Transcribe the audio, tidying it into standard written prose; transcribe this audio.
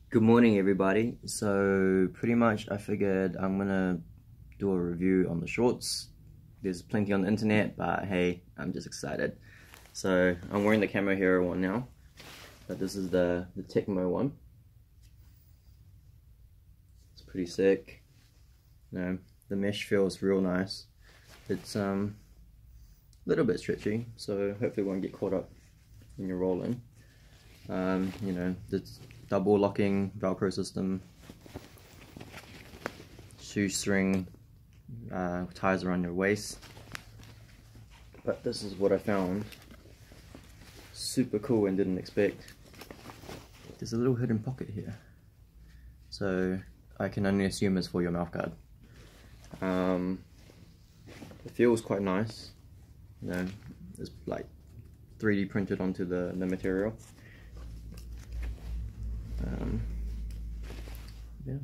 Good morning, everybody. So pretty much I figured I'm gonna do a review on the shorts. There's plenty on the internet, but hey, I'm just excited. So I'm wearing the Camo Hero one now, but this is the Tecmo one. It's pretty sick. The mesh feels real nice. It's a little bit stretchy, so hopefully it won't get caught up when you're rolling. The double locking Velcro system, shoestring ties around your waist. But this is what I found super cool and didn't expect. There's a little hidden pocket here, so I can only assume it's for your mouth guard. It feels quite nice. It's like 3D printed onto the material. Yeah.